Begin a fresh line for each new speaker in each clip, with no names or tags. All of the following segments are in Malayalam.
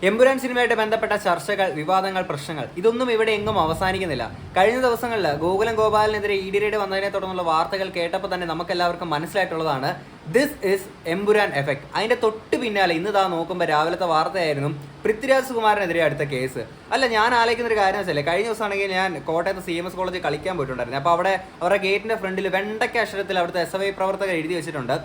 എമ്പുരാൻ സിനിമയായിട്ട് ബന്ധപ്പെട്ട ചർച്ചകൾ, വിവാദങ്ങൾ, പ്രശ്നങ്ങൾ ഇതൊന്നും ഇവിടെ എങ്ങും അവസാനിക്കുന്നില്ല. കഴിഞ്ഞ ദിവസങ്ങളിൽ ഗോകുലം ഗോപാലിനെതിരെ ഇഡി റെയ്ഡ് വന്നതിനെ തുടർന്നുള്ള വാർത്തകൾ കേട്ടപ്പോൾ തന്നെ നമുക്കെല്ലാവർക്കും മനസ്സിലായിട്ടുള്ളതാണ് ദിസ് ഇസ് എമ്പുരാൻ എഫക്ട്. അതിന്റെ തൊട്ട് പിന്നാലെ ഇന്ന് നോക്കുമ്പോൾ രാവിലത്തെ വാർത്തയായിരുന്നു പൃഥ്വിരാജ് സുകുമാരനെതിരെ അടുത്ത കേസ്. അല്ല, ഞാൻ ആലോചിക്കുന്ന ഒരു കാര്യം വെച്ചല്ലേ, കഴിഞ്ഞ ദിവസമാണെങ്കിൽ ഞാൻ കോട്ടയത്ത് CMS കോളേജിൽ കളിക്കാൻ പോയിട്ടുണ്ടായിരുന്നു. അപ്പോൾ അവിടെ അവരുടെ ഗേറ്റിന്റെ ഫ്രണ്ടിൽ വെണ്ടയ്ക്ക അക്ഷരത്തിൽ അവിടുത്തെ SFI പ്രവർത്തകർ എഴുതി വെച്ചിട്ടുണ്ട്,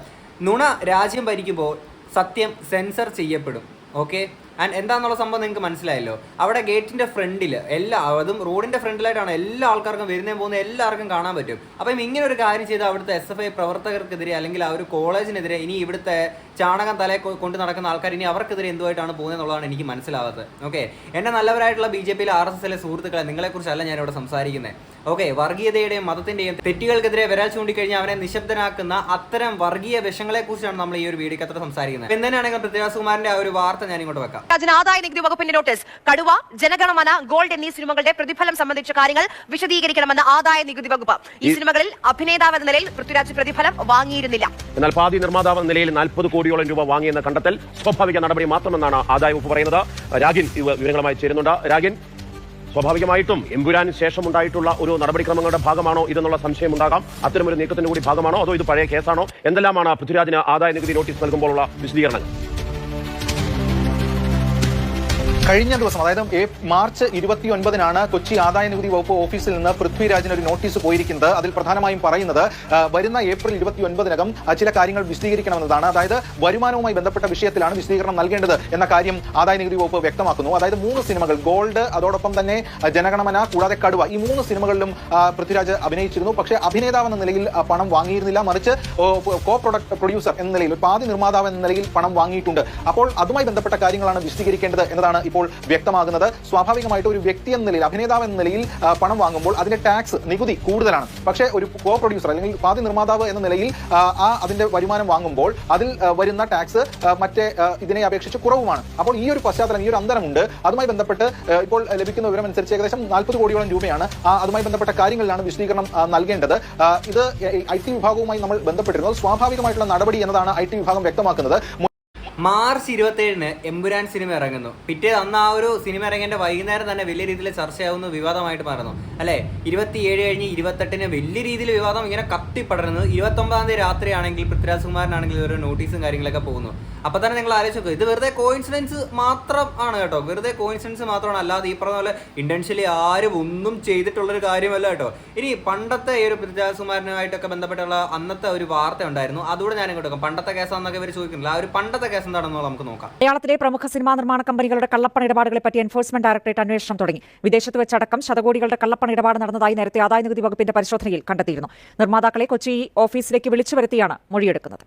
നുണ രാജ്യം ഭരിക്കുമ്പോൾ സത്യം സെൻസർ ചെയ്യപ്പെടും. ഓക്കെ, ആൻഡ് എന്താണെന്നുള്ള സംഭവം നിങ്ങൾക്ക് മനസ്സിലായല്ലോ. അവിടെ ഗേറ്റിന്റെ ഫ്രണ്ടിൽ അതും റോഡിന്റെ ഫ്രണ്ടിലായിട്ടാണ് എല്ലാ ആൾക്കാർക്കും വരുന്നേ പോകുന്ന എല്ലാവർക്കും കാണാൻ പറ്റും. അപ്പം ഇങ്ങനെ ഒരു കാര്യം ചെയ്ത് അവിടുത്തെ SFI പ്രവർത്തകർക്കെതിരെ അല്ലെങ്കിൽ ആ ഒരു കോളേജിനെതിരെ ഇനി ഇവിടുത്തെ ചാണകം തലയെ കൊണ്ട് നടക്കുന്ന ആൾക്കാർ ഇനി അവർക്കെതിരെ എന്തുമായിട്ടാണ് പോകുന്നത് എന്നുള്ളതാണ് എനിക്ക് മനസ്സിലാവാത്തത്. ഓക്കെ, എൻ്റെ നല്ലവരായിട്ടുള്ള BJP RSSലെ സുഹൃത്തുക്കളെ, നിങ്ങളെക്കുറിച്ചല്ല ഞാനിവിടെ സംസാരിക്കുന്നത്. ഓക്കെ, വർഗീയതയുടെയും മതത്തിന്റെയും തെറ്റുകൾക്കെതിരെ വിരൽ ചൂണ്ടിക്കഴിഞ്ഞാൽ അവനെ നിശബ്ദനാക്കുന്ന അത്തരം വർഗീയ വിഷങ്ങളെ കുറിച്ചാണ് നമ്മൾ ഈ ഒരു വീഡിയോക്ക് അത്ര സംസാരിക്കുന്നത്. എന്തിനാണെങ്കിൽ പൃഥ്വിരാജ് സുകുമാരന്റെ ആ ഒരു വാർത്ത ഞാൻ ഇങ്ങോട്ട് വെക്കാം.
ആദായ നികുതി വകുപ്പിന്റെ നോട്ടീസ്. കടുവ, ജനഗണമന, ഗോൾഡ് എന്നീ സിനിമകളുടെ പ്രതിഫലം സംബന്ധിച്ച കാര്യങ്ങൾ വിശദീകരിക്കണമെന്ന് ആദായ നികുതി വകുപ്പ്. ഈ സിനിമകളിൽ അഭിനേതാവ് എന്ന നിലയിൽ പൃഥ്വിരാജ് പ്രതിഫലം വാങ്ങിയിരുന്നില്ല.
എന്നാൽ പാതി നിർമ്മാതാവ് എന്ന നിലയിൽ 40 കോടിയോളം രൂപ വാങ്ങിയെന്ന കണ്ടെത്തൽ സ്വാഭാവിക നടപടി മാത്രമെന്നാണ് ആദായ വകുപ്പ് പറയുന്നത്. രാഗിൻ വിവരങ്ങളുമായി ചേരുന്നുണ്ട്. രാഗിൻ, സ്വാഭാവികമായിട്ടും എമ്പുരാന് ശേഷം ഉണ്ടായിട്ടുള്ള ഒരു നടപടിക്രമങ്ങളുടെ ഭാഗമാണോ ഇതെന്നുള്ള സംശയമുണ്ടാകാം. അത്തരമൊരു നീക്കത്തിന്റെ കൂടി ഭാഗമാണോ അതോ ഇത് പഴയ കേസാണോ? എന്തെല്ലാമാണ് പൃഥ്വിരാജിന് ആദായ നികുതി നോട്ടീസ് നൽകുമ്പോഴുള്ള വിശദീകരണങ്ങൾ?
കഴിഞ്ഞ ദിവസം, അതായത് മാർച്ച് 29-നാണ് കൊച്ചി ആദായ നികുതി വകുപ്പ് ഓഫീസിൽ നിന്ന് പൃഥ്വിരാജിന് ഒരു നോട്ടീസ് പോയിരിക്കുന്നത്. അതിൽ പ്രധാനമായും പറയുന്നത് വരുന്ന ഏപ്രിൽ 29-നകം ചില കാര്യങ്ങൾ വിശദീകരിക്കണമെന്നതാണ്. അതായത് വരുമാനവുമായി ബന്ധപ്പെട്ട വിഷയത്തിലാണ് വിശദീകരണം നൽകേണ്ടത് എന്ന കാര്യം ആദായ നികുതി വകുപ്പ് വ്യക്തമാക്കുന്നു. അതായത് 3 സിനിമകൾ, ഗോൾഡ്, അതോടൊപ്പം തന്നെ ജനഗണമന, കൂടാതെ കടുവ, ഈ 3 സിനിമകളിലും പൃഥ്വിരാജ് അഭിനയിച്ചിരുന്നു. പക്ഷേ അഭിനേതാവ് എന്ന നിലയിൽ പണം വാങ്ങിയിരുന്നില്ല, മറിച്ച് കോ പ്രൊഡ്യൂസർ എന്ന നിലയിൽ, പാതി നിർമ്മാതാവ് എന്ന നിലയിൽ പണം വാങ്ങിയിട്ടുണ്ട്. അപ്പോൾ അതുമായി ബന്ധപ്പെട്ട കാര്യങ്ങളാണ് വിശദീകരിക്കേണ്ടത് എന്നതാണ് ഇപ്പോൾ വ്യക്തമാകുന്നത്. സ്വാഭാവികമായിട്ട് ഒരു വ്യക്തി എന്ന നിലയിൽ, അഭിനേതാവ് എന്ന നിലയിൽ പണം വാങ്ങുമ്പോൾ അതിന്റെ ടാക്സ്, നികുതി കൂടുതലാണ്. പക്ഷേ ഒരു കോ പ്രൊഡ്യൂസർ അല്ലെങ്കിൽ പാതി നിർമ്മാതാവ് എന്ന നിലയിൽ അതിന്റെ വരുമാനം വാങ്ങുമ്പോൾ അതിൽ വരുന്ന ടാക്സ് മറ്റേ ഇതിനെ അപേക്ഷിച്ച് കുറവുമാണ്. അപ്പോൾ ഈ ഒരു പശ്ചാത്തലം, ഈ ഒരു അന്തരമുണ്ട്. അതുമായി ബന്ധപ്പെട്ട് ഇപ്പോൾ ലഭിക്കുന്ന വിവരം അനുസരിച്ച് ഏകദേശം 40 കോടിയോളം രൂപയാണ്. അതുമായി ബന്ധപ്പെട്ട കാര്യങ്ങളിലാണ് വിശദീകരണം നൽകേണ്ടത്. ഇത് IT വിഭാഗവുമായി നമ്മൾ ബന്ധപ്പെട്ടിരുന്നത്. സ്വാഭാവികമായിട്ടുള്ള നടപടി എന്നതാണ് IT വിഭാഗം വ്യക്തമാക്കുന്നത്.
മാർച്ച് 27-ന് എമ്പുരാൻ സിനിമ ഇറങ്ങുന്നു. പിറ്റേത് അന്ന് ആ ഒരു സിനിമ ഇറങ്ങേണ്ട വൈകുന്നേരം തന്നെ വലിയ രീതിയിൽ ചർച്ചയാവുന്നു, വിവാദമായിട്ട് മാറുന്നു അല്ലേ. 27 കഴിഞ്ഞ് 28-ന് വലിയ രീതിയിൽ വിവാദം ഇങ്ങനെ കത്തിപ്പടരുന്നു. 29-ാം തീയതി രാത്രിയാണെങ്കിൽ പൃഥ്വിരാജ് സുകുമാരനാണെങ്കിൽ ഓരോ നോട്ടീസും കാര്യങ്ങളൊക്കെ പോകുന്നു. അപ്പൊ തന്നെ നിങ്ങൾ ആലോചിച്ചു, ഇത് വെറുതെ കോയിൻസിഡൻസ് മാത്രം ആണ് കേട്ടോ, വെറുതെ കോയിൻസിഡൻസ് മാത്രമാണ്. അല്ലാതെ ഈ പറഞ്ഞ പോലെ ഇന്റൻഷ്യലി ആരും ഒന്നും ചെയ്തിട്ടുള്ളൊരു കാര്യമല്ല കേട്ടോ. ഇനി പണ്ടത്തെ ഈ ഒരു പൃഥ്വിരാജ് സുകുമാരനുമായിട്ടൊക്കെ ബന്ധപ്പെട്ടുള്ള അന്നത്തെ ഒരു വാർത്ത ഉണ്ടായിരുന്നു, അതുകൂടെ ഞാൻ ഇങ്ങോട്ട് വെക്കാം. പണ്ടത്തെ കേസാണെന്നൊക്കെ ഇവർ ചോദിക്കുന്നില്ല, ആ ഒരു പണ്ടത്തെ കേസ് എന്താണെന്ന് നമുക്ക് നോക്കാം.
മലയാളത്തിലെ പ്രമുഖ സിനിമാ നിർമ്മാണ കമ്പനികളുടെ കള്ളപ്പണ ഇടപാടുകളെ പറ്റി എൻഫോഴ്സ്മെന്റ് ഡയറക്ടറേറ്റ് അന്വേഷണം തുടങ്ങി. വിദേശത്ത് വെച്ചടക്കം ശതകോടികളുടെ കള്ളപ്പണ ഇടപാട് നടന്നതായി നേരത്തെ ആദായ നികുതി വകുപ്പിന്റെ പരിശോധനയിൽ കണ്ടെത്തിയിരുന്നു. നിർമ്മാതാക്കളെ കൊച്ചി ഓഫീസിലേക്ക് വിളിച്ചു വരുത്തിയാണ് മൊഴിയെടുക്കുന്നത്.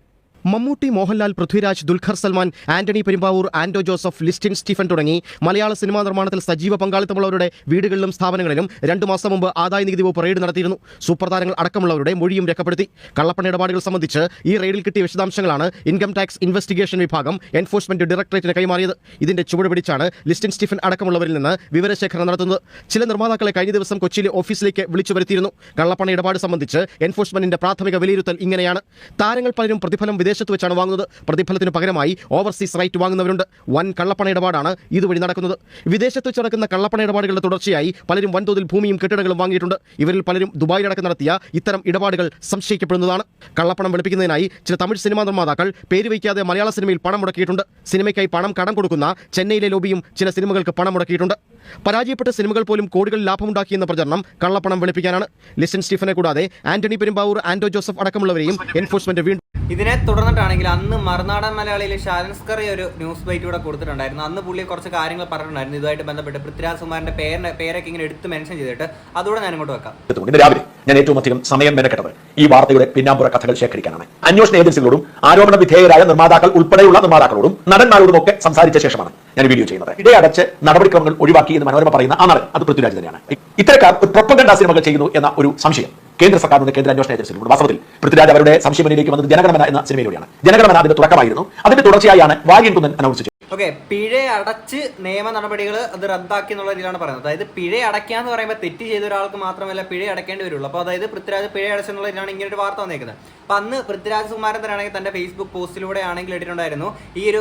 മമ്മൂട്ടി, മോഹൻലാൽ, പൃഥ്വിരാജ്, ദുൽഖർ സൽമാൻ, ആന്റണി പെരുമ്പാവൂർ, ആന്റോ ജോസഫ്, ലിസ്റ്റിൻ സ്റ്റീഫൻ തുടങ്ങി മലയാള സിനിമാ നിർമ്മാണത്തിൽ സജീവ പങ്കാളിത്തമുള്ളവരുടെ വീടുകളിലും സ്ഥാപനങ്ങളിലും 2 മാസം മുമ്പ് ആദായ നികുതി വകുപ്പ് റെയ്ഡ് നടത്തിയിരുന്നു. സൂപ്പർ താരങ്ങൾ അടക്കമുള്ളവരുടെ മൊഴിയും രേഖപ്പെടുത്തി. കള്ളപ്പണ ഇടപാടുകൾ സംബന്ധിച്ച് ഈ റെയ്ഡിൽ കിട്ടിയ വിശദാംശങ്ങളാണ് ഇൻകം ടാക്സ് ഇൻവെസ്റ്റിഗേഷൻ വിഭാഗം എൻഫോഴ്സ്മെന്റ് ഡയറക്ടറേറ്റിന് കൈമാറിയത്. ഇതിന്റെ ചുവട് പിടിച്ചാണ് ലിസ്റ്റിൻ സ്റ്റീഫൻ അടക്കമുള്ളവരിൽ നിന്ന് വിവരശേഖരണം നടത്തുന്നത്. ചില നിർമ്മാതാക്കളെ കഴിഞ്ഞ ദിവസം കൊച്ചിയിലെ ഓഫീസിലേക്ക് വിളിച്ചു വരുത്തിയിരുന്നു. കള്ളപ്പണ ഇടപാട് സംബന്ധിച്ച് എൻഫോഴ്സ്മെന്റിന്റെ പ്രാഥമിക വിലയിരുത്തൽ ഇങ്ങനെയാണ്. താരങ്ങൾ പലരും പ്രതിഫലം വിദേശത്ത് വെച്ചാണ് വാങ്ങുന്നത്. പ്രതിഫലത്തിന് പകരമായി ഓവർസീസ് റൈറ്റ് വാങ്ങുന്നവരുണ്ട്. വൻ കള്ളപ്പണ ഇടപാടാണ് ഇതുവഴി നടക്കുന്നത്. വിദേശത്ത് വെച്ച് നടക്കുന്ന കള്ളപ്പണ ഇടപാടുകളുടെ തുടർച്ചയായി പലരും വൻതോതിൽ ഭൂമിയും കെട്ടിടങ്ങളും വാങ്ങിയിട്ടുണ്ട്. ഇവരിൽ പലരും ദുബായിലടക്കം നടത്തിയ ഇത്തരം ഇടപാടുകൾ സംശയിക്കപ്പെടുന്നതാണ്. കള്ളപ്പണം വെളുപ്പിക്കുന്നതിനായി ചില തമിഴ് സിനിമാ നിർമ്മാതാക്കൾ പേര് വയ്ക്കാതെ മലയാള സിനിമയിൽ പണം മുടക്കിയിട്ടുണ്ട്. സിനിമയ്ക്കായി പണം കടം കൊടുക്കുന്ന ചെന്നൈയിലെ ലോബിയും ചില സിനിമകൾക്ക് പണം മുടക്കിയിട്ടുണ്ട്. പരാജയപ്പെട്ട സിനിമകൾ പോലും കോടികൾ ലാഭമുണ്ടാക്കിയെന്ന പ്രചരണം കള്ളപ്പണം വെളുപ്പിക്കാനാണ്. ലിസ്റ്റിൻ സ്റ്റീഫനെ കൂടാതെ ആന്റണി പെരുമ്പാവൂർ, ആന്റോ ജോസഫ് അടക്കമുള്ളവരെയും എൻഫോഴ്സ്മെന്റ് വീണ്ടും.
ഇതിനെ തുടർന്നിട്ടാണെങ്കിൽ അന്ന് മറുനാടൻ മലയാളിയിൽ ഷാലൻസ്കറി ഒരു ന്യൂസ് ബൈറ്റ് കൂടെ കൊടുത്തിട്ടുണ്ടായിരുന്നു. അന്ന് പുള്ളി കുറച്ച് കാര്യങ്ങൾ പറഞ്ഞിട്ടുണ്ടായിരുന്നു ഇതുമായിട്ട് ബന്ധപ്പെട്ട്. പൃഥ്വിരാജ് സുകുമാരന്റെ പേരൊക്കെ ഇങ്ങനെ എടുത്ത് മെൻഷൻ ചെയ്തിട്ട് അതുകൂടെ ഞാൻ ഇങ്ങോട്ട് വെക്കാം.
ഇന്ന് രാവിലെ ഞാൻ ഏറ്റവും അധികം സമയം മെനക്കെട്ടത് ഈ വാർത്തയുടെ പിന്നാമ്പുറ കഥകൾ ശേഖരിക്കാനാണ്. അന്വേഷണ ഏജൻസികളോടും ആരോപണ വിധേയരായ നിർമ്മാതാക്കൾ ഉൾപ്പെടെയുള്ള നിർമ്മാതാക്കളോടും നടന്മാരോടും ഒക്കെ സംസാരിച്ച ശേഷമാണ് ഞാൻ വീഡിയോ ചെയ്യുന്നത്. ഇടയടച്ച് നടപടിക്രമങ്ങൾ ഒഴിവാക്കി എന്ന് മനോരമ പറയുന്ന ആ നടൻ അത് പൃഥ്വിരാജ് തന്നെയാണ്. ഇത്തരക്കാർ പ്രൊപ്പഗൻഡ സിനിമകൾ ചെയ്യുന്നു എന്ന ഒരു സംശയം കേന്ദ്ര സർക്കാരിന്റെ കേന്ദ്ര അന്വേഷണ ഏജൻസികളുണ്ട്. വാസ്തവത്തിൽ പൃഥ്വിരാജ് അവരുടെ സംശയമനിലേക്ക് വന്നത് ജനഗണമന എന്ന സിനിമയിലൂടെയാണ്. ജനഗണമന അതിന്റെ തുടക്കമായിരുന്നു. അതിന്റെ തുടർച്ചയായാണ് വാര്യൻകുന്നൻ അനൗൺസ് ചെയ്തത്.
ഓക്കെ, പിഴ അടച്ച് നിയമ നടപടികൾ അത് റദ്ദാക്കി എന്നുള്ള രീതിയിലാണ് പറയുന്നത്. അതായത് പിഴ അടയ്ക്കുക എന്ന് പറയുമ്പോൾ തെറ്റ് ചെയ്ത ഒരാൾക്ക് മാത്രമല്ല പിഴ അടയ്ക്കേണ്ടി വരുള്ളൂ. അപ്പോൾ അതായത് പൃഥ്വിരാജ് പിഴ അടച്ചെന്നുള്ള രീതിയിലാണ് ഇങ്ങനെ ഒരു വാർത്ത വന്നേക്കുന്നത്. അപ്പോൾ അന്ന് പൃഥ്വിരാജ് സുകുമാരൻ തന്നെയാണെങ്കിൽ തന്റെ ഫേസ്ബുക്ക് പോസ്റ്റിലൂടെ ആണെങ്കിൽ ഇട്ടിട്ടുണ്ടായിരുന്നു ഈ ഒരു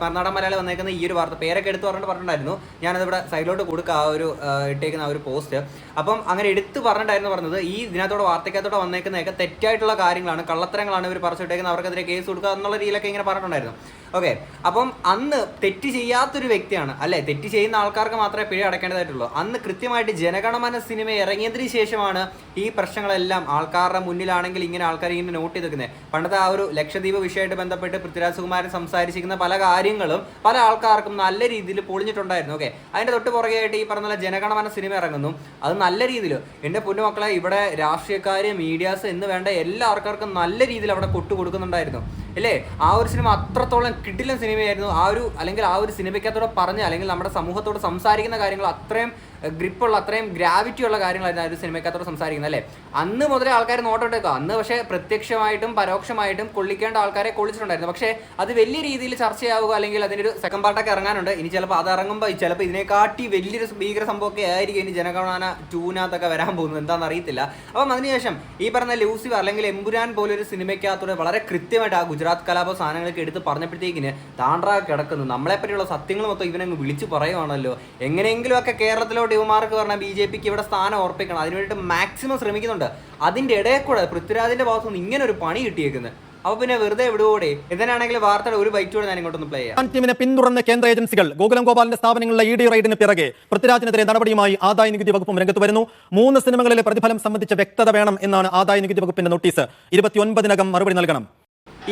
മറുനാടൻ മലയാളി വന്നേക്കുന്ന ഈ ഒരു വാർത്ത പേരൊക്കെ എടുത്ത് പറഞ്ഞിട്ടുണ്ടായിരുന്നു. ഞാനതിവിടെ സൈഡിലോട്ട് കൊടുക്കുക ആ ഒരു ഇട്ടേക്കുന്ന ആ ഒരു പോസ്റ്റ്. അപ്പം അങ്ങനെ എടുത്ത് പറഞ്ഞത് ഈ ഇതിനകത്തോടെ വാർത്തക്കകത്തോടെ വന്നേക്കുന്നതൊക്കെ തെറ്റായിട്ടുള്ള കാര്യങ്ങളാണ്, കള്ളത്തരങ്ങളാണ് ഇവർ പറിച്ചിട്ടേക്കുന്നത്, അവർക്കെതിരെ കേസ് കൊടുക്കുക എന്നുള്ള രീതിയിലൊക്കെ ഇങ്ങനെ പറഞ്ഞിട്ടുണ്ടായിരുന്നു. ഓക്കെ, അപ്പം അന്ന് തെറ്റ് ചെയ്യാത്തൊരു വ്യക്തിയാണ് അല്ലെ, തെറ്റ് ചെയ്യുന്ന ആൾക്കാർക്ക് മാത്രമേ പിഴ അടയ്ക്കേണ്ടതായിട്ടുള്ളൂ. അന്ന് കൃത്യമായിട്ട് ജനഗണമന സിനിമ ഇറങ്ങിയതിന് ശേഷമാണ് ഈ പ്രശ്നങ്ങളെല്ലാം ആൾക്കാരുടെ മുന്നിലാണെങ്കിൽ ഇങ്ങനെ ആൾക്കാർ ഇങ്ങനെ നോട്ട് ചെയ്ത് വെക്കുന്നത്. പണ്ടത്തെ ആ ഒരു ലക്ഷദ്വീപ് വിഷയമായിട്ട് ബന്ധപ്പെട്ട് പൃഥ്വിരാജ് സുകുമാരൻ സംസാരിച്ചിരിക്കുന്ന പല കാര്യങ്ങളും പല ആൾക്കാർക്കും നല്ല രീതിയിൽ പൊളിഞ്ഞിട്ടുണ്ടായിരുന്നു. ഓക്കെ, അതിന്റെ തൊട്ട് പുറകെയായിട്ട് ഈ പറഞ്ഞ ജനഗണമന സിനിമ ഇറങ്ങുന്നു. അത് നല്ല രീതിയിൽ എൻ്റെ പൊന്നുമക്കളെ ഇവിടെ രാഷ്ട്രീയക്കാര്, മീഡിയാസ് എന്ന് വേണ്ട എല്ലാ ആൾക്കാർക്കും നല്ല രീതിയിൽ അവിടെ കൊടുക്കുന്നുണ്ടായിരുന്നു അല്ലേ. ആ ഒരു സിനിമ അത്രത്തോളം കിടിലൻ സിനിമയായിരുന്നു. ആ ഒരു അല്ലെങ്കിൽ ആ ഒരു സിനിമയ്ക്കകത്തോടെ പറഞ്ഞ അല്ലെങ്കിൽ നമ്മുടെ സമൂഹത്തോട് സംസാരിക്കുന്ന കാര്യങ്ങൾ അത്രയും ഗ്രിപ്പുള്ള, അത്രയും ഗ്രാവിറ്റി ഉള്ള കാര്യങ്ങളായിരുന്നു ആ ഒരു സിനിമയ്ക്കകത്തോട് സംസാരിക്കുന്നത് അല്ലേ. അന്ന് മുതലേ ആൾക്കാർ നോട്ടോട്ടേക്കുക. അന്ന് പക്ഷേ പ്രത്യക്ഷമായിട്ടും പരോക്ഷമായിട്ടും കൊള്ളിക്കേണ്ട ആൾക്കാരെ കൊള്ളിച്ചിട്ടുണ്ടായിരുന്നു. പക്ഷേ അത് വലിയ രീതിയിൽ ചർച്ചയാവുക അല്ലെങ്കിൽ അതിനൊരു സെക്കൻഡ് പാർട്ടൊക്കെ ഇറങ്ങാനുണ്ട്. ഇനി ചിലപ്പോൾ അത് ഇറങ്ങുമ്പോൾ ചിലപ്പോൾ ഇതിനെക്കാട്ടി വലിയൊരു ഭീകര സംഭവമൊക്കെ ആയിരിക്കും ഇനി ജനഗണമന 2-നകത്തൊക്കെ വരാൻ പോകുന്നത്, എന്താണെന്ന് അറിയത്തില്ല. അപ്പം അതിനുശേഷം ഈ പറഞ്ഞ ലൂസിഫർ അല്ലെങ്കിൽ എമ്പുരാൻ പോലൊരു സിനിമയ്ക്കകത്തൂടെ വളരെ കൃത്യമായിട്ട് ആ ഗുജറാത്ത് കലാപ സാധനങ്ങളൊക്കെ എടുത്ത് പറഞ്ഞപ്പോഴത്തേക്കിന് താണ്ടാ കിടക്കുന്നു. നമ്മളെപ്പറ്റിയുള്ള സത്യങ്ങൾ മൊത്തം ഇവനങ്ങ് വിളിച്ചു പറയുവാണല്ലോ. എങ്ങനെയെങ്കിലും ഒക്കെ കേരളത്തിലോട്ട് യുവമാർക്ക് പറഞ്ഞാൽ BJPക്ക് ഇവിടെ സ്ഥാനം ഉറപ്പിക്കണം, അതിനുവേണ്ടിയിട്ട് മാക്സിമം ശ്രമിക്കുന്നുണ്ട്. അതിന്റെ ഇടയിൽ കൂടെ പൃഥ്വിരാജിന്റെ ഭാഗത്തുനിന്ന് ഇങ്ങനെ ഒരു പണി കിട്ടിയേക്കുന്നത്. അപ്പൊ പിന്നെ വെറുതെ വിടുവോടെ. ഇതിനാണെങ്കിൽ വാർത്തയുടെ ഒരു ബൈറ്റോടെ ഞാൻ ഇങ്ങോട്ടൊന്ന് പ്ലേ ചെയ്യാം.
ടീമിനെ പിന്തുടർന്ന കേന്ദ്ര ഏജൻസികൾ ഗോകുലം ഗോപാലിന്റെ സ്ഥാപനങ്ങളിലെ ED റെയ്ഡിന് പിറകെ പൃഥ്വിരാജിനെതിരെ നടപടിയുമായി ആദായ നികുതി വകുപ്പും രംഗത്ത് വരുന്നു. 3 സിനിമകളിലെ പ്രതിഫലം സംബന്ധിച്ച വ്യക്തത വേണം എന്നാണ് ആദായ നികുതി വകുപ്പിന്റെ നോട്ടീസ്. 29-നകം മറുപടി നൽകണം.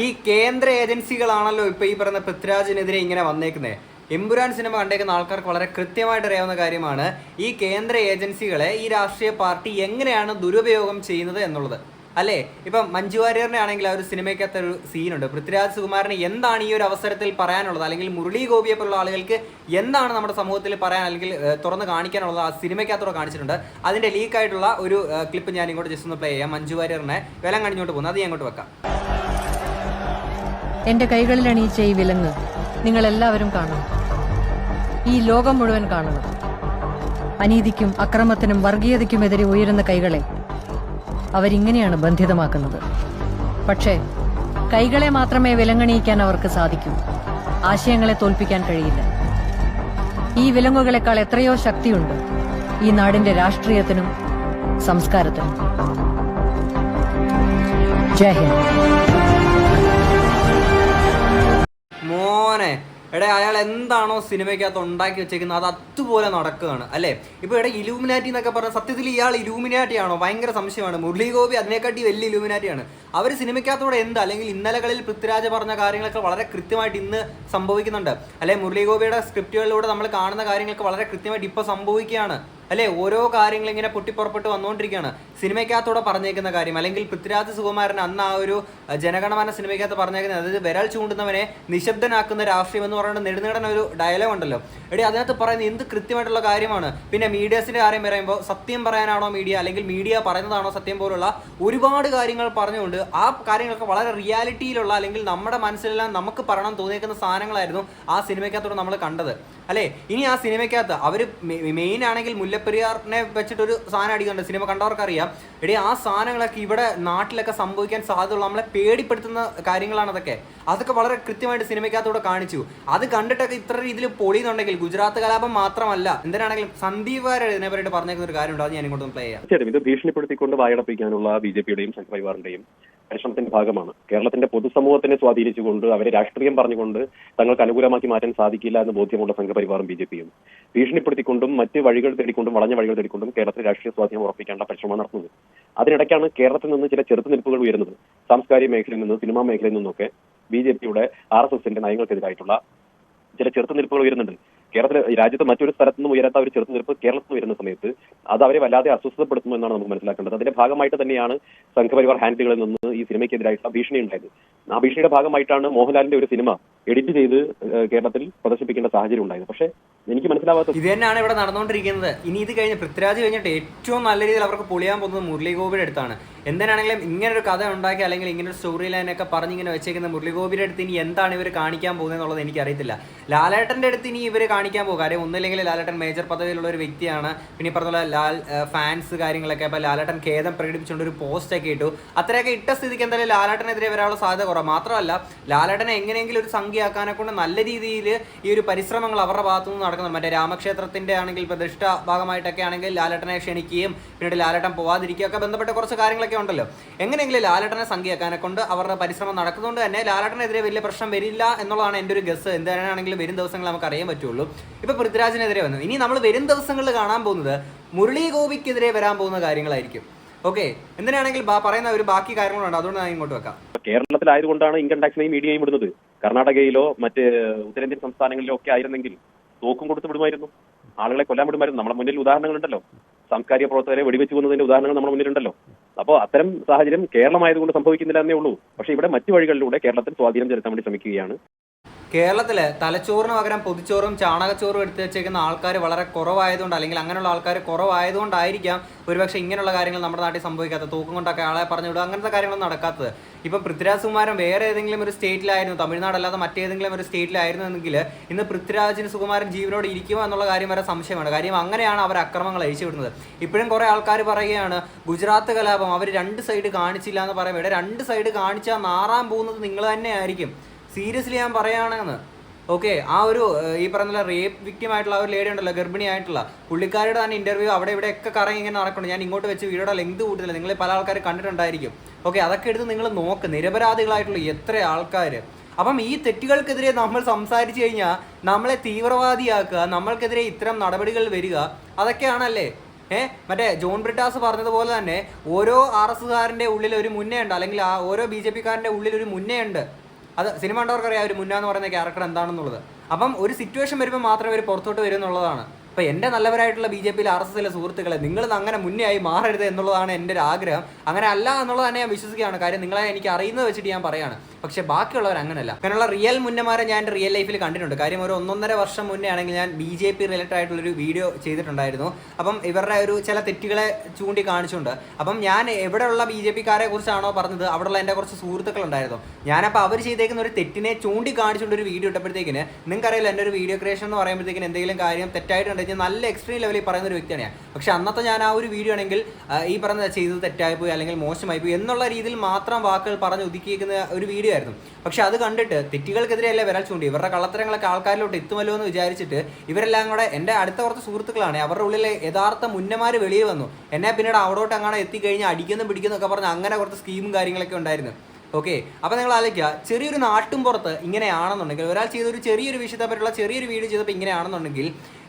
ഈ കേന്ദ്ര ഏജൻസികളാണല്ലോ ഇപ്പൊ ഈ പറയുന്ന പൃഥ്വിരാജിനെതിരെ ഇങ്ങനെ വന്നേക്കുന്നത്. എമ്പുരാൻ സിനിമ കണ്ടേക്കുന്ന ആൾക്കാർക്ക് വളരെ കൃത്യമായിട്ട് അറിയാവുന്ന കാര്യമാണ് ഈ കേന്ദ്ര ഏജൻസികളെ ഈ രാഷ്ട്രീയ പാർട്ടി എങ്ങനെയാണ് ദുരുപയോഗം ചെയ്യുന്നത് എന്നുള്ളത് അല്ലേ. ഇപ്പം മഞ്ജു വാര്യറിനെ ആണെങ്കിൽ ആ ഒരു സിനിമയ്ക്കകത്ത് ഒരു സീനുണ്ട്. പൃഥ്വിരാജ് സുകുമാരന് എന്താണ് ഈ ഒരു അവസരത്തിൽ പറയാനുള്ളത്, അല്ലെങ്കിൽ മുരളി ഗോപിയെ പോലുള്ള ആളുകൾക്ക് എന്താണ് നമ്മുടെ സമൂഹത്തിൽ പറയാൻ അല്ലെങ്കിൽ തുറന്ന് കാണിക്കാനുള്ളത് ആ സിനിമയ്ക്കകത്തോടെ കാണിച്ചിട്ടുണ്ട്. അതിന്റെ ലീക്കായിട്ടുള്ള ഒരു ക്ലിപ്പ് ഞാൻ ഇങ്ങോട്ട് ജസ്റ്റ് ഒന്ന് പ്ലേ ചെയ്യാം. മഞ്ജു വാര്യറിനെ വിലം കണിഞ്ഞോട്ട് പോകുന്നത് അത് ഞാൻ ഇങ്ങോട്ട് വെക്കാം.
എന്റെ കൈകളിൽ അണിയിച്ച ഈ വിലങ്ങ് നിങ്ങൾ എല്ലാവരും കാണണം, ഈ ലോകം മുഴുവൻ കാണണം. അനീതിക്കും അക്രമത്തിനും വർഗീയതയ്ക്കുമെതിരെ ഉയരുന്ന കൈകളെ അവരിങ്ങനെയാണ് ബന്ധിതമാക്കുന്നത്. പക്ഷേ കൈകളെ മാത്രമേ വിലങ്ങണിയിക്കാൻ അവർക്ക് സാധിക്കൂ, ആശയങ്ങളെ തോൽപ്പിക്കാൻ കഴിയില്ല. ഈ വിലങ്ങുകളെക്കാൾ എത്രയോ ശക്തിയുണ്ട് ഈ നാടിന്റെ രാഷ്ട്രീയത്തിനും സംസ്കാരത്തിനും. ജയ് ഹിന്ദ്.
മോനെ എടേ, അയാൾ എന്താണോ സിനിമയ്ക്കകത്ത് ഉണ്ടാക്കി വെച്ചേക്കുന്നത് അത് അതുപോലെ നടക്കുകയാണ് അല്ലേ. ഇപ്പൊ ഇവിടെ ഇലൂമിനാറ്റി എന്നൊക്കെ പറഞ്ഞ സത്യത്തിൽ ഇയാൾ ഇലൂമിനാറ്റി ആണോ? ഭയങ്കര സംശയമാണ്. മുരളി ഗോപി അതിനെക്കാട്ടി വലിയ ഇലൂമിനാറ്റിയാണ്. അവർ സിനിമയ്ക്കകത്തൂടെ എന്ത് അല്ലെങ്കിൽ ഇന്നലകളിൽ പൃഥ്വിരാജ് പറഞ്ഞ കാര്യങ്ങളൊക്കെ വളരെ കൃത്യമായിട്ട് ഇന്ന് സംഭവിക്കുന്നുണ്ട് അല്ലെ. മുരളി ഗോപിയുടെ സ്ക്രിപ്റ്റുകളിലൂടെ നമ്മൾ കാണുന്ന കാര്യങ്ങളൊക്കെ വളരെ കൃത്യമായിട്ട് ഇപ്പൊ സംഭവിക്കുകയാണ് അല്ലെ. ഓരോ കാര്യങ്ങൾ ഇങ്ങനെ പൊട്ടിപ്പുറപ്പെട്ട് വന്നുകൊണ്ടിരിക്കുകയാണ്. സിനിമയ്ക്കകത്തൂടെ പറഞ്ഞേക്കുന്ന കാര്യം അല്ലെങ്കിൽ പൃഥ്വിരാജ് സുകുമാരൻ അന്ന് ആ ഒരു ജനഗണമന സിനിമയ്ക്കകത്ത് പറഞ്ഞേക്കുന്നത്, അതായത് വിരൽ ചൂണ്ടുന്നവനെ നിശബ്ദനാക്കുന്ന രാഷ്ട്രീയം എന്ന് പറയുന്നത് നെടുനീടൻ ഒരു ഡയലോഗ് ഉണ്ടല്ലോ. എടി അതിനകത്ത് പറയുന്നത് എന്ത് കൃത്യമായിട്ടുള്ള കാര്യമാണ്. പിന്നെ മീഡിയസിന്റെ കാര്യം പറയുമ്പോൾ സത്യം പറയാനാണോ മീഡിയ അല്ലെങ്കിൽ മീഡിയ പറയുന്നതാണോ സത്യം പോലുള്ള ഒരുപാട് കാര്യങ്ങൾ പറഞ്ഞുകൊണ്ട് ആ കാര്യങ്ങളൊക്കെ വളരെ റിയാലിറ്റിയിലുള്ള അല്ലെങ്കിൽ നമ്മുടെ മനസ്സിലെല്ലാം നമുക്ക് പറയണം തോന്നിയേക്കുന്ന സാധനങ്ങളായിരുന്നു ആ സിനിമയ്ക്കകത്തോടെ നമ്മൾ കണ്ടത് അല്ലേ. ഇനി ആ സിനിമയ്ക്കകത്ത് അവർ മെയിൻ ആണെങ്കിൽ മുല്ലപ്പെരിയാറിനെ വെച്ചിട്ടൊരു സാധനം അടിക്കുന്നുണ്ട്. സിനിമ കണ്ടവർക്കറിയാം. എടി ആ സാധനങ്ങളൊക്കെ ഇവിടെ നാട്ടിലൊക്കെ സംഭവിക്കാൻ സാധ്യതയുള്ള നമ്മളെ പേടിപ്പെടുത്തുന്ന കാര്യങ്ങളാണ് അതൊക്കെ വളരെ കൃത്യമായിട്ട് സിനിമയ്ക്കകത്തൂടെ കാണിച്ചു. അത് കണ്ടിട്ടൊക്കെ ഇത്ര രീതിയിൽ പൊളിയുന്നുണ്ടെങ്കിൽ ഗുജറാത്ത് കലാപം മാത്രമല്ല എന്തിനാണെങ്കിലും സന്ദീപ് വാര്യർ ഇതിനെപ്പറ്റി പറഞ്ഞേക്കുന്ന ഒരു കാര്യമുണ്ട്. അത് ഞാൻ ഇങ്ങോട്ടും പ്ലേ ചെയ്യാം.
ഇത് ഭീഷണിപ്പെടുത്തിക്കൊണ്ട് വായടപ്പിക്കാനുള്ള BJPയുടെയും സംഘപരിവാറിന്റെയും പരിശ്രമത്തിന്റെ ഭാഗമാണ്. കേരളത്തിന്റെ പൊതുസമൂഹത്തിനെ സ്വാധീനിച്ചുകൊണ്ട് അവരെ രാഷ്ട്രീയം പറഞ്ഞുകൊണ്ട് തങ്ങൾക്ക് അനുകൂലമാക്കി മാറ്റാൻ സാധിക്കില്ല എന്ന് ബോധ്യമുള്ള സംഘപരിവാറും BJPയും ഭീഷണിപ്പെടുത്തിക്കൊണ്ടും മറ്റ് വഴികൾ തേടിക്കൊണ്ടും വളഞ്ഞ വഴികൾ തേടിക്കൊണ്ടും കേരളത്തിൽ രാഷ്ട്രീയ സ്വാധീനം ഉറപ്പിക്കാനുള്ള പരിശ്രമം നടത്തുന്നത്. അതിനിടയ്ക്കാണ് കേരളത്തിൽ നിന്ന് ചില ചെറുത്തുനിൽപ്പുകൾ ഉയരുന്നത്. സാംസ്കാരിക മേഖലയിൽ നിന്ന്, സിനിമാ മേഖലയിൽ നിന്നൊക്കെ BJPയുടെ RSSന്റെ നയങ്ങൾക്കെതിരായിട്ടുള്ള ചില ചെറുത്തുനിൽപ്പുകൾ ഉയരുന്നുണ്ട്. കേരളത്തിലെ രാജ്യത്ത് മറ്റൊരു സ്ഥലത്തു നിന്നും ഉയരാത്ത ഒരു ചെറുത്തുനിൽപ്പ് കേരളത്തിൽ വരുന്ന സമയത്ത് അത് അവരെ വല്ലാതെ അസ്വസ്ഥപ്പെടുത്തുന്നു എന്നാണ് നമുക്ക് മനസ്സിലാക്കേണ്ടത്. അതിന്റെ ഭാഗമായിട്ട് തന്നെയാണ് സംഘപരിവാർ ഹാൻഡിലുകളിൽ നിന്ന് ഈ സിനിമയ്ക്കെതിരായിട്ടുള്ള ഭീഷണി ഉണ്ടായത്. ആ ഭീഷണിയുടെ ഭാഗമായിട്ടാണ് മോഹൻലാലിന്റെ ഒരു സിനിമ എഡിറ്റ് ചെയ്ത് കേരളത്തിൽ പ്രദർശിപ്പിക്കേണ്ട സാഹചര്യം ഉണ്ടായത്. പക്ഷേ എനിക്ക് മനസ്സിലാവാത്തത്.
ഇത് തന്നെയാണ് ഇവിടെ നടന്നുകൊണ്ടിരിക്കുന്നത്. ഇനി ഇത് കഴിഞ്ഞ് പൃഥ്വിരാജ് കഴിഞ്ഞിട്ട് ഏറ്റവും നല്ല രീതിയിൽ അവർക്ക് പൊളിയാൻ പോകുന്നത് മുരളി ഗോപിയുടെ അടുത്താണ്. എന്തിനാണെങ്കിലും ഇങ്ങനൊരു കഥ ഉണ്ടാക്കി അല്ലെങ്കിൽ ഇങ്ങനൊരു സ്റ്റോറി ലൈനൊക്കെ പറഞ്ഞിങ്ങനെ വെച്ചേക്കുന്ന മുരളി ഗോപിയുടെ അടുത്ത് ഇനി എന്താണ് ഇവർ കാണിക്കാൻ പോകുന്നത് എന്നുള്ളത് എനിക്കറിയത്തില്ല. ലാലേട്ടൻ്റെ അടുത്ത് ഇനി ഇവർ കാണിക്കാൻ പോകും. കാര്യം ഒന്നുമില്ലെങ്കിൽ ലാലേട്ടൻ മേജർ പദവിയിലുള്ള ഒരു വ്യക്തിയാണ്. പിന്നെ ഈ പറഞ്ഞ ലാൽ ഫാൻസ് കാര്യങ്ങളൊക്കെ. അപ്പോൾ ലാലേട്ടൻ ഖേദം പ്രകടിപ്പിച്ചുകൊണ്ട് ഒരു പോസ്റ്റൊക്കെ ഇട്ടു. അത്രയൊക്കെ ഇട്ട സ്ഥിതിക്ക് എന്തായാലും ലാലേട്ടനെതിരെ വരാനുള്ള സാധ്യത കുറവ്. മാത്രമല്ല ലാലേട്ടനെ എങ്ങനെയെങ്കിലും ഒരു സംഖ്യയാക്കാനെ കൊണ്ട് നല്ല രീതിയിൽ ഈ ഒരു പരിശ്രമങ്ങൾ അവരുടെ ഭാഗത്തുനിന്ന് നടക്കുന്നത്. മറ്റേ രാമക്ഷേത്രത്തിൻ്റെ ആണെങ്കിൽ പ്രതിഷ്ഠ ഭാഗമായിട്ടൊക്കെ ആണെങ്കിൽ ലാലേട്ടനെ ക്ഷണിക്കുകയും പിന്നീട് ലാലേട്ടൻ പോവാതിരിക്കുകയൊക്കെ ബന്ധപ്പെട്ട കുറച്ച് കാര്യങ്ങളൊക്കെ ഉണ്ടല്ലോ. എങ്ങനെയെങ്കിലും ലാലേട്ടനെ സംഖ്യയാക്കാനെ കൊണ്ട് അവരുടെ പരിശ്രമം നടക്കുന്നതുകൊണ്ട് തന്നെ ലാലേട്ടനെതിരെ വലിയ പ്രശ്നം വരില്ല എന്നുള്ളതാണ് എൻ്റെ ഒരു ഗസ്. എന്താണെങ്കിലും വരും ദിവസങ്ങൾ നമുക്ക് അറിയാൻ പറ്റുള്ളൂ. ഇപ്പോൾ പൃഥ്വിരാജിനെതിരെ വന്നു. ഇനി നമ്മൾ വരും ദിവസങ്ങളിൽ കാണാൻ പോകുന്നത് മുരളി ഗോപിക്കെതിരെ വരാൻ പോകുന്ന കാര്യങ്ങളായിരിക്കും. ഓക്കെ, എന്തിനാണെങ്കിൽ പറയുന്ന ഒരു ബാക്കി കാര്യങ്ങളുണ്ട്, അതുകൊണ്ട് ഞാൻ ഇങ്ങോട്ട് വെക്കാം.
കേരളത്തിലായതുകൊണ്ടാണ് ഇൻകം ടാക്സിനെയും മീഡിയയും വിടുന്നത്. കർണാടകയിലോ മറ്റ് ഉത്തരേന്ത്യൻ സംസ്ഥാനങ്ങളിലോ ഒക്കെ ആയിരുന്നെങ്കിൽ തോക്കും കൊടുത്ത് വിടുമായിരുന്നു, ആളുകളെ കൊല്ലാൻ വിടുമായിരുന്നു. നമ്മുടെ മുന്നിൽ ഉദാഹരണങ്ങളുണ്ടല്ലോ, സാംസ്കാരിക പ്രവർത്തകരെ വെടിവെച്ച് കൊന്നതിന്റെ ഉദാഹരണങ്ങൾ നമ്മുടെ മുന്നിലുണ്ടല്ലോ. അപ്പോൾ അത്തരം സാഹചര്യം കേരളമായതുകൊണ്ട് സംഭവിക്കുന്നില്ല എന്നേ ഉള്ളൂ. പക്ഷേ ഇവിടെ മറ്റു വഴികളിലൂടെ കേരളത്തിൽ സ്വാധീനം ചെലുത്താൻ വേണ്ടി ശ്രമിക്കുകയാണ്.
കേരളത്തിൽ തലച്ചോറിന് പകരം പൊതിച്ചോറും ചാണകച്ചോറും എടുത്ത് വെച്ചേക്കുന്ന ആൾക്കാർ വളരെ കുറവായതുകൊണ്ട്, അല്ലെങ്കിൽ അങ്ങനെയുള്ള ആൾക്കാർ കുറവായതുകൊണ്ടായിരിക്കാം ഒരുപക്ഷെ ഇങ്ങനെയുള്ള കാര്യങ്ങൾ നമ്മുടെ നാട്ടിൽ സംഭവിക്കാത്തത്. തൂക്കം കൊണ്ടൊക്കെ ആളെ പറഞ്ഞു വിടുക, അങ്ങനത്തെ കാര്യങ്ങളൊന്നും നടക്കാത്തത്. ഇപ്പം പൃഥ്വിരാജ് സുകുമാരൻ വേറെ ഏതെങ്കിലും ഒരു സ്റ്റേറ്റിലായിരുന്നു, തമിഴ്നാടല്ലാതെ മറ്റേതെങ്കിലും ഒരു സ്റ്റേറ്റിലായിരുന്നെങ്കിൽ ഇന്ന് പൃഥ്വിരാജിന് സുകുമാരൻ ജീവനോട് ഇരിക്കുമോ എന്നുള്ള കാര്യം വരെ സംശയമാണ്. കാര്യം അങ്ങനെയാണ് അവർ അക്രമങ്ങൾ അഴിച്ചുവിടുന്നത്. ഇപ്പോഴും കുറേ ആൾക്കാർ പറയുകയാണ് ഗുജറാത്ത് കലാപം അവർ 2 സൈഡ് കാണിച്ചില്ല എന്ന് പറയുമ്പോൾ, ഇവിടെ 2 സൈഡ് കാണിച്ചാൽ നാറാൻ പോകുന്നത് നിങ്ങൾ തന്നെ ആയിരിക്കും. സീരിയസ്ലി ഞാൻ പറയുകയാണെന്ന്. ഓക്കെ, ആ ഒരു ഈ പറഞ്ഞ റേപ്പ് വിക്ടിം ആയിട്ടുള്ള ഒരു ലേഡി ഉണ്ടല്ലോ, ഗർഭിണിയായിട്ടുള്ള പുള്ളിക്കാരുടെ തന്നെ ഇന്റർവ്യൂ അവിടെ ഇവിടെയൊക്കെ കറങ്ങി ഇങ്ങനെ നടക്കണം. ഞാൻ ഇങ്ങോട്ട് വെച്ച് വീഡിയോയുടെ ലെങ്ത് കൂട്ടുന്നില്ല, നിങ്ങൾ പല ആൾക്കാർ കണ്ടിട്ടുണ്ടായിരിക്കും. ഓക്കെ, അതൊക്കെ എടുത്ത് നിങ്ങൾ നോക്ക്, നിരപരാധികളായിട്ടുള്ള എത്ര ആൾക്കാർ. അപ്പം ഈ തെറ്റുകൾക്കെതിരെ നമ്മൾ സംസാരിച്ചു കഴിഞ്ഞാൽ നമ്മളെ തീവ്രവാദിയാക്കുക, നമ്മൾക്കെതിരെ ഇത്തരം നടപടികൾ വരിക, അതൊക്കെയാണല്ലേ. മറ്റേ ജോൺ ബ്രിട്ടാസ് പറഞ്ഞതുപോലെ തന്നെ ഓരോ RSകാരൻ്റെ ഉള്ളിൽ ഒരു മുന്നേ ഉണ്ട്, അല്ലെങ്കിൽ ആ ഓരോ BJPക്കാരൻ്റെ ഉള്ളിൽ ഒരു മുന്നേ ഉണ്ട്. അത് സിനിമ കണ്ടവർക്കറിയാം ഒരു മുന്ന എന്ന് പറയുന്ന ക്യാരക്ടർ എന്താണെന്നുള്ളത്. അപ്പം ഒരു സിറ്റുവേഷൻ വരുമ്പോൾ മാത്രമേ അവർ പുറത്തോട്ട് വരും എന്നുള്ളതാണ്. അപ്പോൾ എൻ്റെ നല്ലവരായിട്ടുള്ള BJPയിലെ RSSലെ സുഹൃത്തുക്കളെ, നിങ്ങളിത് അങ്ങനെ മുന്നേ ആയി മാറരുത് എന്നുള്ളതാണ് എൻ്റെ ഒരു ആഗ്രഹം. അങ്ങനെ അല്ല എന്നുള്ളത് തന്നെ ഞാൻ വിശ്വസിക്കുകയാണ്. കാര്യം നിങ്ങളെ എനിക്ക് അറിയുന്നത് വെച്ചിട്ട് ഞാൻ പറയുകയാണ്. പക്ഷേ ബാക്കിയുള്ളവർ അങ്ങനെയല്ല. അങ്ങനെയുള്ള റിയൽ മുന്നമാരെ ഞാൻ എൻ്റെ റിയൽ ലൈഫിൽ കണ്ടിട്ടുണ്ട്. കാര്യം ഒരു 1.5 വർഷം മുന്നേ ആണെങ്കിൽ ഞാൻ BJP റിലേറ്റഡ് ആയിട്ടുള്ളൊരു വീഡിയോ ചെയ്തിട്ടുണ്ടായിരുന്നു. അപ്പം ഇവരുടെ ഒരു ചില തെറ്റുകളെ ചൂണ്ടി കാണിച്ചുകൊണ്ട്, അപ്പം ഞാൻ എവിടെയുള്ള BJPക്കാരെ കുറിച്ചാണോ പറഞ്ഞത് അവിടെയുള്ള എൻ്റെ കുറച്ച് സുഹൃത്തുക്കളുണ്ടായിരുന്നു. ഞാനപ്പോൾ അവർ ചെയ്തേക്കുന്ന ഒരു തെറ്റിനെ ചൂണ്ടി കാണിച്ചുകൊണ്ട് ഒരു വീഡിയോ ഇട്ടപ്പോഴത്തേക്കിന് നിങ്ങൾക്കറിയില്ല, എൻ്റെ ഒരു വീഡിയോ ക്രിയേഷൻ എന്ന് പറയുമ്പോഴത്തേക്കിന് എന്തെങ്കിലും കാര്യം തെറ്റായിട്ടുണ്ടെങ്കിൽ നല്ല എക്സ്ട്രീം ലെവലിൽ പറയുന്ന ഒരു വ്യക്തിയാണ് ഞാൻ. പക്ഷെ അന്നത്തെ ഞാൻ ആ ഒരു വീഡിയോ ആണെങ്കിൽ ഈ പറഞ്ഞ ചെയ്തത് തെറ്റായിപ്പോയി അല്ലെങ്കിൽ മോശമായിപ്പോയി എന്നുള്ള രീതിയിൽ മാത്രം വാക്കുകൾ പറഞ്ഞ് ഒതുക്കിയിരിക്കുന്ന ഒരു വീഡിയോ ആയിരുന്നു. പക്ഷെ അത് കണ്ടിട്ട് തെറ്റുകൾക്കെതിരെയല്ലേ വിരൽ ചൂണ്ടി, ഇവരുടെ കള്ളത്തരങ്ങളൊക്കെ ആൾക്കാരിലോട്ട് എത്തുമല്ലോ എന്ന് വിചാരിച്ചിട്ട് ഇവരെല്ലാം കൂടെ എൻ്റെ അടുത്ത കുറച്ച് സുഹൃത്തുക്കളാണ്, അവരുടെ ഉള്ളിലെ യഥാർത്ഥ മുന്നമാർ വെളിയിൽ വന്നു. എന്നെ പിന്നീട് അവിടോട്ട് അങ്ങനെ എത്തിക്കഴിഞ്ഞാൽ അടിക്കുന്നു പിടിക്കുന്നൊക്കെ പറഞ്ഞ് അങ്ങനെ കുറച്ച് സ്കീമും കാര്യങ്ങളൊക്കെ ഉണ്ടായിരുന്നു. ഓക്കെ, അപ്പോൾ നിങ്ങൾ ആലോചിക്കുക, ചെറിയൊരു നാട്ടും പുറത്ത് ഇങ്ങനെയാണെന്നുണ്ടെങ്കിൽ, ഒരാൾ ചെയ്തൊരു ചെറിയൊരു വിഷയത്തെ പറ്റിയുള്ള ചെറിയൊരു വീഡിയോ ചെയ്തപ്പോൾ ഇങ്ങനെയാണെന്നുണ്ടെങ്കിൽ,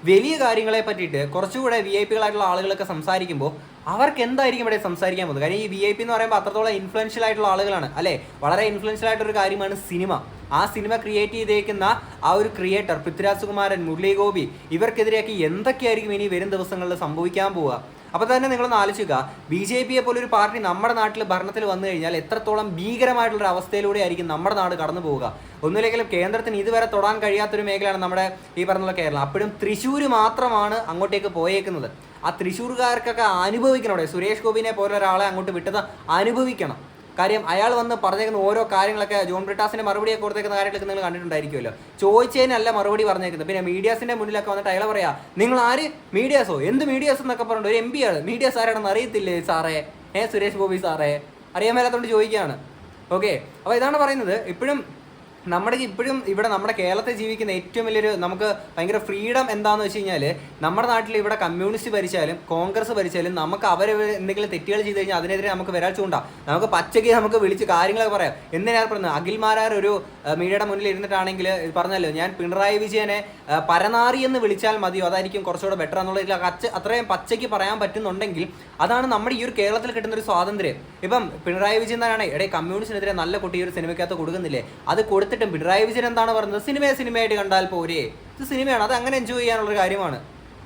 വലിയ കാര്യങ്ങളെ പറ്റിയിട്ട് കുറച്ചുകൂടെ VIP-കളായിട്ടുള്ള ആളുകളൊക്കെ സംസാരിക്കുമ്പോൾ അവർക്ക് എന്തായിരിക്കും ഇവിടെ സംസാരിക്കാൻ പോകുന്നത്. കാര്യം ഈ VIP എന്ന് പറയുമ്പോൾ അത്രത്തോളം ഇൻഫ്ലുവൻഷ്യൽ ആയിട്ടുള്ള ആളുകളാണ് അല്ലേ. വളരെ ഇൻഫ്ലുവൻഷ്യൽ ആയിട്ടൊരു കാര്യമാണ് സിനിമ. ആ സിനിമ ക്രിയേറ്റ് ചെയ്തേക്കുന്ന ആ ഒരു ക്രിയേറ്റർ പൃഥ്വിരാജ് സുകുമാരൻ, മുരളി ഗോപി, ഇവർക്കെതിരെയൊക്കെ എന്തൊക്കെയായിരിക്കും ഇനി വരും ദിവസങ്ങളിൽ സംഭവിക്കാൻ പോവുക. അപ്പോൾ തന്നെ നിങ്ങളൊന്ന് ആലോചിക്കുക, BJPയെ പോലൊരു പാർട്ടി നമ്മുടെ നാട്ടിൽ ഭരണത്തിൽ വന്നു കഴിഞ്ഞാൽ എത്രത്തോളം ഭീകരമായിട്ടുള്ളൊരു അവസ്ഥയിലൂടെ ആയിരിക്കും നമ്മുടെ നാട് കടന്നു പോവുക. ഒന്നുമില്ലെങ്കിലും കേന്ദ്രത്തിന് ഇതുവരെ തൊടാൻ കഴിയാത്തൊരു മേഖലയാണ് നമ്മുടെ ഈ പറഞ്ഞുള്ള കേരളം. അപ്പോഴും തൃശ്ശൂർ മാത്രമാണ് അങ്ങോട്ടേക്ക് പോയേക്കുന്നത്. ആ തൃശ്ശൂർക്കാർക്കൊക്കെ അനുഭവിക്കണം. അവിടെ സുരേഷ് ഗോപിനെ പോലെ ഒരാളെ അങ്ങോട്ട് വിട്ടത് അനുഭവിക്കണം. കാര്യം അയാൾ വന്ന് പറഞ്ഞേക്കുന്ന ഓരോ കാര്യങ്ങളൊക്കെ, ജോൺ ബ്രിട്ടാസിന്റെ മറുപടിയൊക്കെ കൊടുത്തേക്കുന്ന കാര്യങ്ങളൊക്കെ നിങ്ങൾ കണ്ടിട്ടുണ്ടായിരിക്കുമല്ലോ. ചോദിച്ചതിനല്ല മറുപടി പറഞ്ഞേക്കുന്നത്. പിന്നെ മീഡിയാസിന്റെ മുന്നിലൊക്കെ വന്നിട്ട് അയാൾ പറയാ, നിങ്ങൾ ആര് മീഡിയാസോ, എന്ത് മീഡിയാസ് എന്നൊക്കെ പറഞ്ഞിട്ട് ഒരു MP ആണ്. മീഡിയാസ് ആരാണെന്ന് അറിയത്തില്ലേ സാറേ? സുരേഷ് ഗോപി സാറേ, അറിയാൻ മേലാത്തോണ്ട് ചോദിക്കുകയാണ്. ഓക്കെ, അപ്പോൾ ഇതാണ് പറയുന്നത്. ഇപ്പോഴും ഇവിടെ നമ്മുടെ കേരളത്തിൽ ജീവിക്കുന്ന ഏറ്റവും വലിയൊരു നമുക്ക് ഭയങ്കര ഫ്രീഡം എന്താണെന്ന് വെച്ച് കഴിഞ്ഞാൽ, നമ്മുടെ നാട്ടിൽ ഇവിടെ കമ്മ്യൂണിസ്റ്റ് ഭരിച്ചാലും കോൺഗ്രസ് ഭരിച്ചാലും നമുക്ക് അവർ എന്തെങ്കിലും തെറ്റുകൾ ചെയ്ത് കഴിഞ്ഞാൽ അതിനെതിരെ നമുക്ക് വരാൽ ചൂണ്ടാം. നമുക്ക് പച്ചയ്ക്ക് നമുക്ക് വിളിച്ച് കാര്യങ്ങളൊക്കെ പറയാം. എന്തിനാണ് പറയുന്നത്, അഖിൽമാരാർ ഒരു മീഡിയയുടെ മുന്നിൽ ഇരുന്നിട്ടാണെങ്കിൽ പറഞ്ഞല്ലോ, ഞാൻ പിണറായി വിജയനെ പരനാറി എന്ന് വിളിച്ചാൽ മതിയോ, അതായിരിക്കും കുറച്ചുകൂടെ ബെറ്റർ എന്നുള്ള അത്രയും പച്ചയ്ക്ക് പറയാൻ പറ്റുന്നുണ്ടെങ്കിൽ അതാണ് നമ്മുടെ ഈ ഒരു കേരളത്തിൽ കിട്ടുന്ന ഒരു സ്വാതന്ത്ര്യം. ഇപ്പം പിണറായി വിജയൻ തന്നെയാണ് കമ്മ്യൂണിസ്റ്റിനെതിരെ നല്ല കുട്ടി ഒരു സിനിമയ്ക്കകത്ത് കൊടുക്കുന്നില്ലേ, അത് കൊടുത്തിട്ട് പിണറായി വിജയൻ എന്താണ് പറയുന്നത്, സിനിമയായിട്ട് കണ്ടാൽ പോരെ, ഇത് സിനിമയാണ്, അത് അങ്ങനെ എൻജോയ് ചെയ്യാനുള്ളൊരു കാര്യമാണ്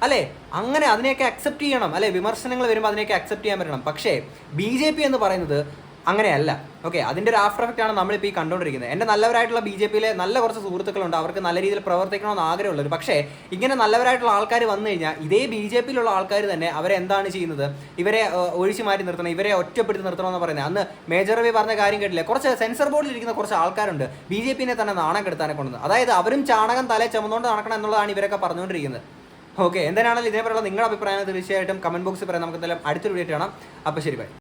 അല്ലേ. അങ്ങനെ അതിനെയൊക്കെ അക്സെപ്റ്റ് ചെയ്യണം അല്ലേ. വിമർശനങ്ങൾ വരുമ്പോൾ അതിനെയൊക്കെ അക്സെപ്റ്റ് ചെയ്യാൻ പറ്റണം. പക്ഷേ BJP എന്ന് പറയുന്നത് അങ്ങനെയല്ല. ഓക്കെ, അതിൻ്റെ ഒരു ആഫ്റ്റർ എഫക്റ്റ് ആണ് നമ്മളിപ്പോൾ ഈ കണ്ടുകൊണ്ടിരിക്കുന്നത്. എൻ്റെ നല്ലവരായിട്ടുള്ള BJP-യിലെ നല്ല കുറച്ച് സുഹൃത്തുക്കളുണ്ട്, അവർക്ക് നല്ല രീതിയിൽ പ്രവർത്തിക്കണമെന്ന് ആഗ്രഹമുള്ളവർ. പക്ഷേ ഇങ്ങനെ നല്ലവരായിട്ടുള്ള ആൾക്കാർ വന്നു കഴിഞ്ഞാൽ ഇതേ BJP-യിലുള്ള ആൾക്കാർ തന്നെ അവരെ എന്താണ് ചെയ്യുന്നത്? ഇവരെ ഒഴിച്ചു മാറ്റി നിർത്തണം, ഇവരെ ഒറ്റപ്പെടുത്തി നിർത്തണമെന്ന് പറയുന്നത്. അന്ന് മേജർ രവി പറഞ്ഞ കാര്യം കേട്ടില്ലേ? കുറച്ച് സെൻസർ ബോർഡിൽ ഇരിക്കുന്ന കുറച്ച് ആൾക്കാരുണ്ട് BJP-നെ തന്നെ നാണം കെടുത്താനെ കൊണ്ടുവന്നത്. അതായത് അവരും ചാണകം തലേ ചുമന്നുകൊണ്ട് നടക്കണം എന്നുള്ളതാണ് ഇവരൊക്കെ പറഞ്ഞുകൊണ്ടിരിക്കുന്നത്. ഓക്കെ, എന്തായാലും ഇതിനെപ്പറ്റിയുള്ള നിങ്ങളുടെ അഭിപ്രായം തീർച്ചയായിട്ടും കമന്റ് ബോക്സിൽ പറയാം. നമുക്ക് എന്തായാലും അടുത്തൊരു വീഡിയോ കാണാം. അപ്പോൾ ശരി, ബൈ.